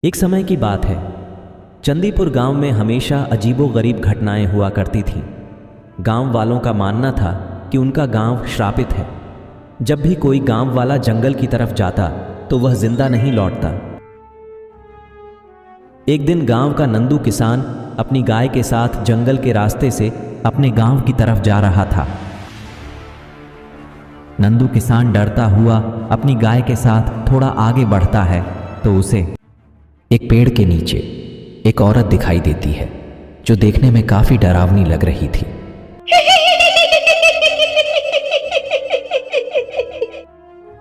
एक समय की बात है। चंदीपुर गांव में हमेशा अजीबोगरीब घटनाएं हुआ करती थीं। गांव वालों का मानना था कि उनका गांव श्रापित है। जब भी कोई गांव वाला जंगल की तरफ जाता तो वह जिंदा नहीं लौटता। एक दिन गांव का नंदू किसान अपनी गाय के साथ जंगल के रास्ते से अपने गांव की तरफ जा रहा था। नंदू किसान डरता हुआ अपनी गाय के साथ थोड़ा आगे बढ़ता है तो उसे एक पेड़ के नीचे एक औरत दिखाई देती है जो देखने में काफी डरावनी लग रही थी।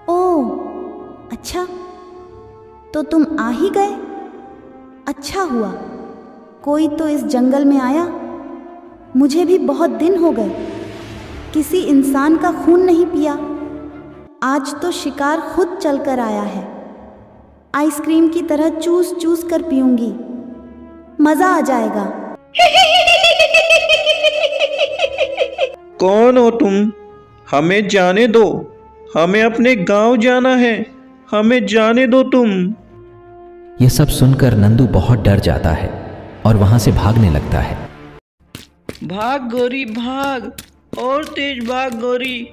ओह, अच्छा, तो तुम आ ही गए। अच्छा हुआ, कोई तो इस जंगल में आया। मुझे भी बहुत दिन हो गए किसी इंसान का खून नहीं पिया। आज तो शिकार खुद चलकर आया है। आइसक्रीम की तरह चूस चूस कर पीऊंगी, मजा आ जाएगा। कौन हो तुम? हमें जाने दो, हमें अपने गांव जाना है, हमें जाने दो तुम। यह सब सुनकर नंदू बहुत डर जाता है और वहां से भागने लगता है। भाग गौरी भाग, और तेज भाग गौरी,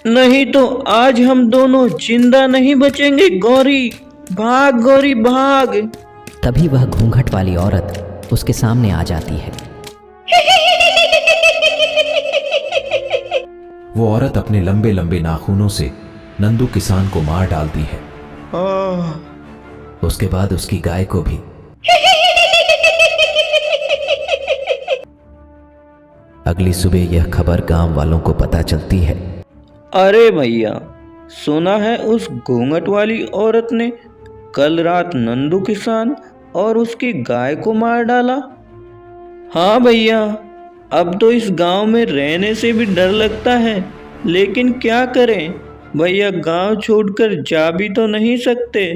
नहीं तो आज हम दोनों जिंदा नहीं बचेंगे। गौरी भाग, गौरी भाग। तभी वह घूंघट वाली औरत उसके सामने आ जाती है। वो औरत अपने लंबे लंबे नाखूनों से नंदू किसान को मार डालती है। उसके बाद उसकी गाय को भी। अगली सुबह यह खबर गांव वालों को पता चलती है। अरे भैया, सुना है उस घूंघट वाली औरत ने कल रात नंदू किसान और उसकी गाय को मार डाला। हाँ भैया, अब तो इस गांव में रहने से भी डर लगता है, लेकिन क्या करें भैया, गांव छोड़कर जा भी तो नहीं सकते।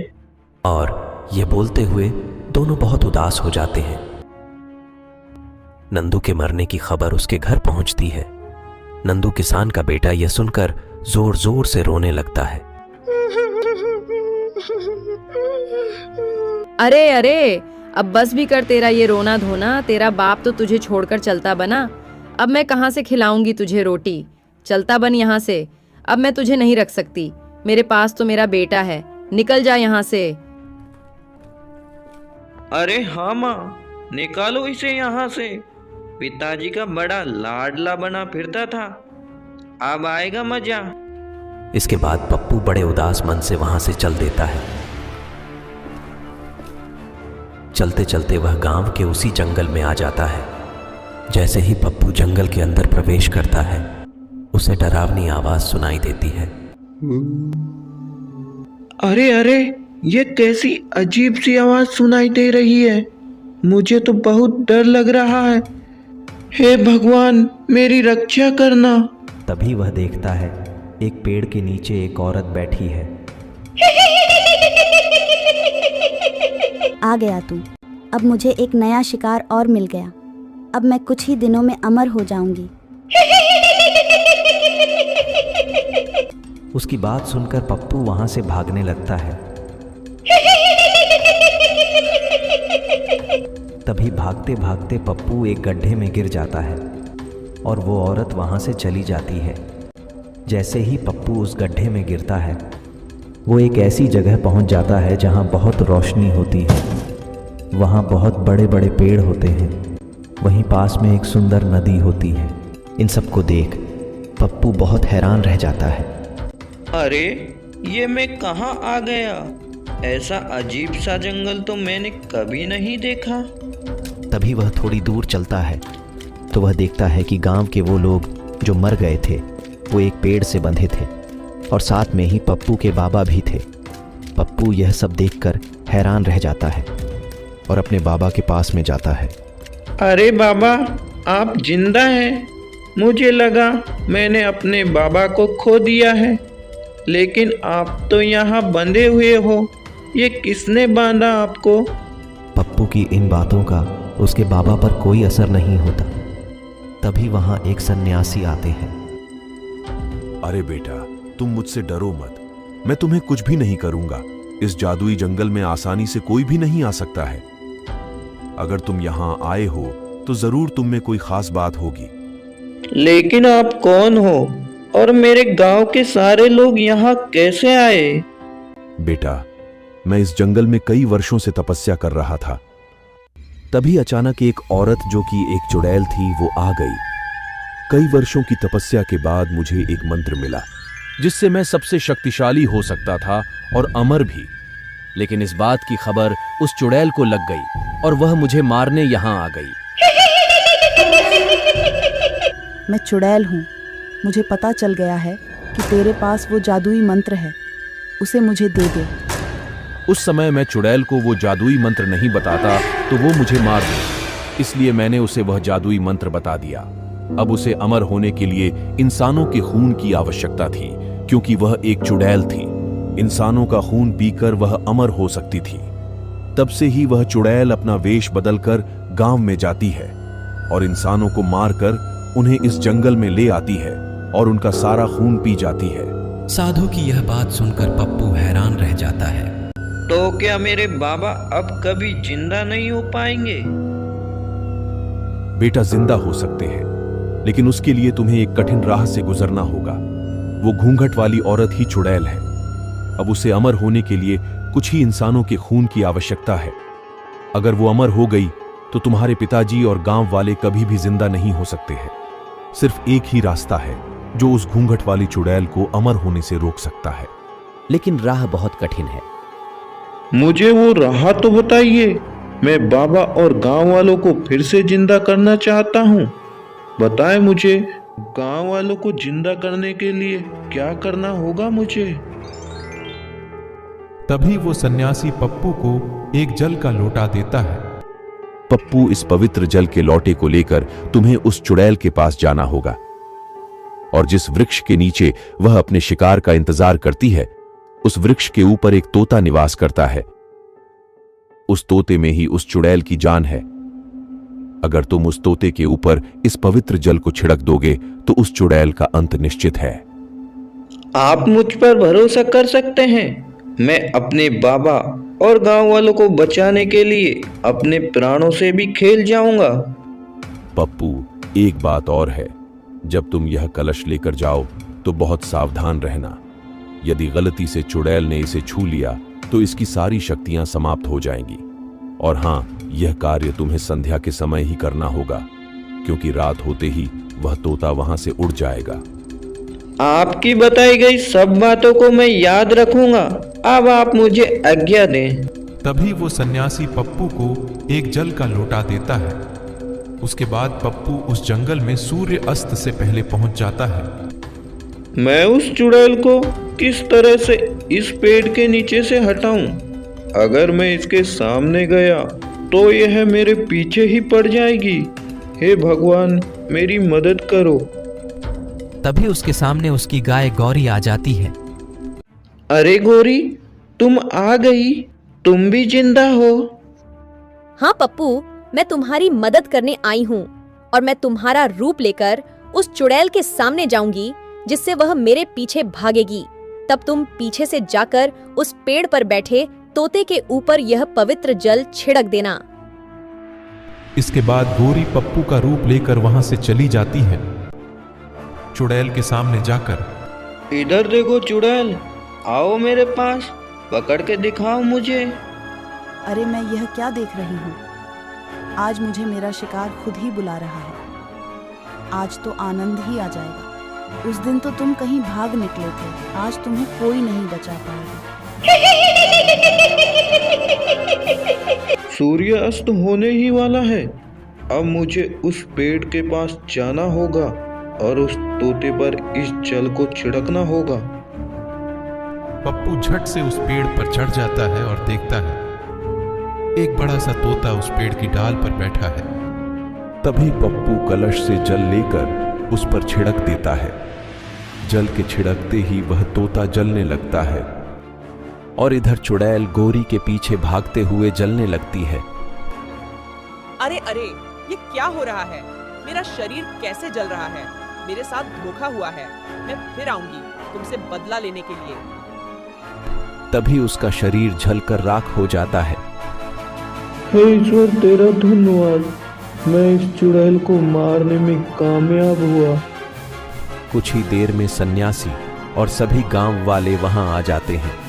और ये बोलते हुए दोनों बहुत उदास हो जाते हैं। नंदू के मरने की खबर उसके घर पहुंचती है। नंदू किसान का बेटा यह सुनकर जोर जोर से रोने लगता है। अरे अरे, अब बस भी कर तेरा ये रोना धोना। तेरा बाप तो तुझे छोड़कर चलता बना। अब मैं कहाँ से खिलाऊंगी तुझे रोटी? चलता बन यहाँ से। अब मैं तुझे नहीं रख सकती। मेरे पास तो मेरा बेटा है, निकल जा यहाँ से। अरे हाँ माँ, निकालो इसे यहाँ से। पिताजी का बड़ा लाडला बना फिरता था, अब आएगा मजा। इसके बाद पप्पू बड़े उदास मन से वहां से चल देता है। चलते चलते वह गांव के उसी जंगल में आ जाता है। जैसे ही पप्पू जंगल के अंदर प्रवेश करता है, उसे डरावनी आवाज सुनाई देती है। अरे अरे, ये कैसी अजीब सी आवाज सुनाई दे रही है? मुझे तो बहुत डर लग रहा है। हे भगवान, मेरी रक्षा करना। तभी वह देखता है एक पेड़ के नीचे एक औरत बैठी है। आ गया तू। अब मुझे एक नया शिकार और मिल गया। अब मैं कुछ ही दिनों में अमर हो जाऊंगी। उसकी बात सुनकर पप्पू वहां से भागने लगता है। तभी भागते भागते पप्पू एक गड्ढे में गिर जाता है और वो औरत वहां से चली जाती है। जैसे ही पप्पू उस गड्ढे में गिरता है, वो एक ऐसी जगह पहुंच जाता है जहां बहुत रोशनी होती है। वहां बहुत बड़े बड़े पेड़ होते हैं। वहीं पास में एक सुंदर नदी होती है। इन सब को देख पप्पू बहुत हैरान रह जाता है। अरे, ये मैं कहाँ आ गया? ऐसा अजीब सा जंगल तो मैंने कभी नहीं देखा। तभी वह थोड़ी दूर चलता है तो वह देखता है कि गांव के वो लोग जो मर गए थे वो एक पेड़ से बंधे थे और साथ में ही पप्पू के बाबा भी थे। पप्पू यह सब देखकर हैरान रह जाता है और अपने बाबा के पास में जाता है। अरे बाबा, आप जिंदा हैं? मुझे लगा मैंने अपने बाबा को खो दिया है, लेकिन आप तो यहाँ बंधे हुए हो। ये किसने बांधा आपको? पप्पू की इन बातों का उसके बाबा पर कोई असर नहीं होता। तभी वहां एक सन्यासी आते हैं। अरे बेटा, तुम मुझसे डरो मत, मैं तुम्हें कुछ भी नहीं करूंगा। इस जादुई जंगल में आसानी से कोई भी नहीं आ सकता है। अगर तुम यहां आए हो तो जरूर तुम में कोई खास बात होगी। लेकिन आप कौन हो और मेरे गांव के सारे लोग यहाँ कैसे आए? बेटा, मैं इस जंगल में कई वर्षों से तपस्या कर रहा था। तभी अचानक एक औरत जो कि एक चुड़ैल थी वो आ गई। कई वर्षों की तपस्या के बाद मुझे एक मंत्र मिला जिससे मैं सबसे शक्तिशाली हो सकता था और अमर भी। लेकिन इस बात की खबर उस चुड़ैल को लग गई और वह मुझे मारने यहां आ गई। मैं चुड़ैल हूँ। मुझे पता चल गया है कि तेरे पास वो जादुई मंत्र है, उसे मुझे दे दे। उस समय मैं चुड़ैल को वो जादुई मंत्र नहीं बताता तो वो मुझे मार दे, इसलिए मैंने उसे वह जादुई मंत्र बता दिया। अब उसे अमर होने के लिए इंसानों के खून की आवश्यकता थी, क्योंकि वह एक चुड़ैल थी। इंसानों का खून पीकर वह अमर हो सकती थी। तब से ही वह चुड़ैल अपना वेश बदलकर गांव में जाती है और इंसानों को मारकर उन्हें इस जंगल में ले आती है और उनका सारा खून पी जाती है। साधु की यह बात सुनकर पप्पू हैरान रह जाता है। तो क्या मेरे बाबा अब कभी जिंदा नहीं हो पाएंगे? बेटा, जिंदा हो सकते हैं, लेकिन उसके लिए तुम्हें एक कठिन राह से गुजरना होगा। वो घूंघट वाली औरत ही चुड़ैल है। अब उसे अमर होने के लिए कुछ ही इंसानों के खून की आवश्यकता है। अगर वो अमर हो गई तो तुम्हारे पिताजी और गांव वाले कभी भी जिंदा नहीं हो सकते हैं। सिर्फ एक ही रास्ता है जो उस घूंघट वाली चुड़ैल को अमर होने से रोक सकता है। लेकिन राह बहुत कठिन है। मुझे वो राह तो बताइए। मैं बाबा और गांव वालों को फिर से जिंदा करना चाहता हूँ। बताएं मुझे, गांव वालों को जिंदा करने के लिए क्या करना होगा मुझे? तभी वो सन्यासी पप्पू को एक जल का लोटा देता है। पप्पू, इस पवित्र जल के लोटे को लेकर तुम्हें उस चुड़ैल के पास जाना होगा और जिस वृक्ष के नीचे वह अपने शिकार का इंतजार करती है, उस वृक्ष के ऊपर एक तोता निवास करता है। उस तोते में ही उस चुड़ैल की जान है। अगर तुम उस तोते के ऊपर इस पवित्र जल को छिड़क दोगे तो उस चुड़ैल का अंत निश्चित है। आप मुझ पर भरोसा कर सकते हैं। मैं अपने बाबा और गांव वालों को बचाने के लिए अपने प्राणों से भी खेल जाऊंगा। पप्पू, एक बात और है, जब तुम यह कलश लेकर जाओ तो बहुत सावधान रहना। यदि गलती से चुड़ैल ने इसे छू लिया तो इसकी सारी शक्तियां समाप्त हो जाएंगी। और हां, यह कार्य तुम्हें संध्या के समय ही करना होगा, क्योंकि रात होते ही वह तोता वहां से उड़ जाएगा। आपकी बताई गई सब बातों को मैं याद रखूंगा। अब आप मुझे आज्ञा दें। तभी वो सन्यासी पप्पू को एक जल का लोटा देता है। उसके बाद पप्पू उस जंगल में सूर्य अस्त से पहले पहुंच जाता है। मैं उस चुड़ैल को किस तरह से इस पेड़ के नीचे से हटाऊं? अगर मैं इसके सामने गया तो यह मेरे पीछे ही पड़ जाएगी। हे भगवान, मेरी मदद करो। तभी उसके सामने उसकी गाय गौरी आ जाती है। अरे गौरी, तुम आ गई। तुम भी जिंदा हो? हाँ पप्पू, मैं तुम्हारी मदद करने आई हूँ और मैं तुम्हारा रूप लेकर उस चुड़ैल के सामने जाऊंगी, जिससे वह मेरे पीछे भागेगी। तब तुम पीछे से जाकर उस पेड़ पर बैठे तोते के ऊपर यह पवित्र जल छिड़क देना। इसके बाद गौरी पप्पू का रूप लेकर वहां से चली जाती है। चुड़ैल के सामने जाकर, इधर देखो चुड़ैल, आओ मेरे पास, पकड़ के दिखाओ मुझे। अरे मैं यह क्या देख रही हूँ? आज मुझे मेरा शिकार खुद ही बुला रहा है। आज तो आनंद ही आ जाएगा। उस दिन तो तुम कहीं भाग निकले थे, आज तुम्हें कोई नहीं बचा पाएगा। सूर्य अस्त होने ही वाला है। अब मुझे उस पेड़ के पास जाना होगा और उस तोते पर इस जल को छिड़कना होगा। पप्पू झट से उस पेड़ पर चढ़ जाता है और देखता है एक बड़ा सा तोता उस पेड़ की डाल पर बैठा है। तभी पप्पू कलश से जल लेकर उस पर छिड़क देता है। जल के छिड़कते ही वह तोता जलने लगता है और इधर चुड़ैल गौरी के पीछे भागते हुए जलने लगती है। अरे अरे, ये क्या हो रहा है? मेरा शरीर कैसे जल रहा है? मेरे साथ धोखा हुआ है। मैं फिर आऊंगी तुमसे बदला लेने के लिए। तभी उसका शरीर जलकर राख हो जाता है। हे ईश्वर, तेरा धन्यवाद, मैं इस चुड़ैल को मारने में कामयाब हुआ। कुछ ही देर में सन्यासी और सभी गांव वाले वहां आ जाते हैं।